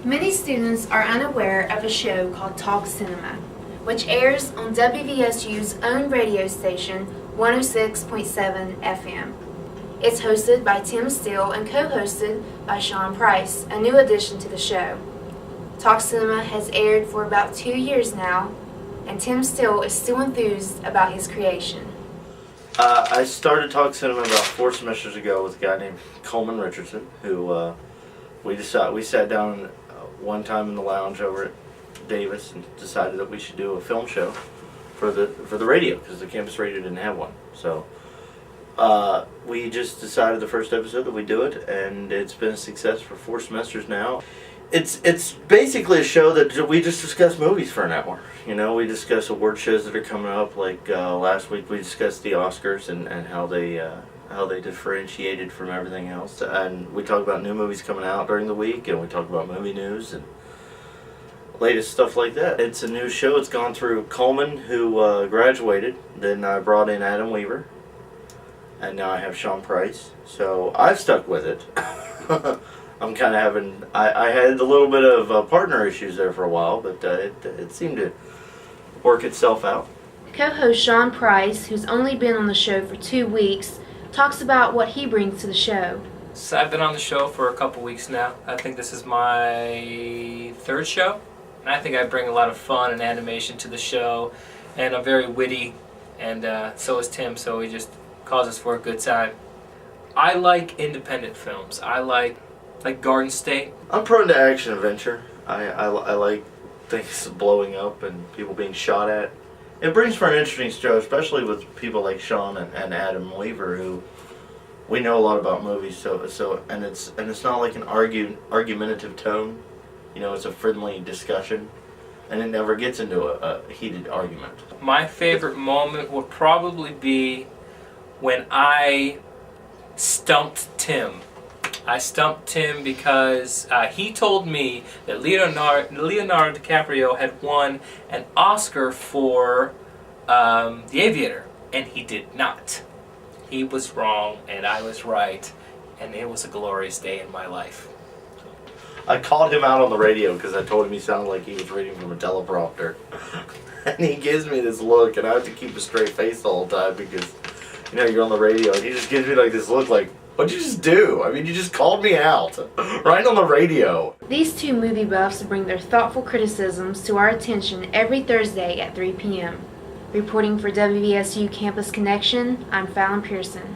Many students are unaware of a show called Talk Cinema, which airs on WVSU's own radio station, 106.7 FM. It's hosted by Tim Steele and co-hosted by Sean Price, a new addition to the show. Talk Cinema has aired for about 2 years now, and Tim Steele is still enthused about his creation. I started Talk Cinema about 4 semesters ago with a guy named Coleman Richardson, who we sat down one time in the lounge over at Davis and decided that we should do a film show for the radio, because the campus radio didn't have one. So we just decided the first episode that we do it, and it's been a success for 4 semesters now. It's basically a show that we just discuss movies for an hour. You know, we discuss award shows that are coming up. Like last week, we discussed the Oscars and how they differentiated from everything else. And we talk about new movies coming out during the week, and we talk about movie news and latest stuff like that. It's a new show. It's gone through Coleman, who graduated. Then I brought in Adam Weaver, and now I have Sean Price. So I've stuck with it. I'm kind of having, I had a little bit of partner issues there for a while, but it seemed to work itself out. Co-host Sean Price, who's only been on the show for 2 weeks, talks about what he brings to the show. So I've been on the show for a couple weeks now. I think this is my 3rd show, and I think I bring a lot of fun and animation to the show, and I'm very witty, and so is Tim, so he just calls us for a good time. I like independent films. I like Garden State. I'm prone to action adventure. I like things blowing up and people being shot at. It brings for an interesting show, especially with people like Sean and Adam Weaver, who we know a lot about movies. So and it's not like an argumentative tone. You know, it's a friendly discussion, and it never gets into a heated argument. My favorite moment would probably be when I stumped Tim. I stumped Tim because he told me that Leonardo DiCaprio had won an Oscar for The Aviator, and he did not. He was wrong, and I was right, and it was a glorious day in my life. I called him out on the radio because I told him he sounded like he was reading from a teleprompter. And he gives me this look, and I have to keep a straight face the whole time because, you know, you're on the radio, and he just gives me like this look like, what'd you just do? I mean, you just called me out right on the radio. These 2 movie buffs bring their thoughtful criticisms to our attention every Thursday at 3 p.m. Reporting for WVSU Campus Connection, I'm Fallon Pierson.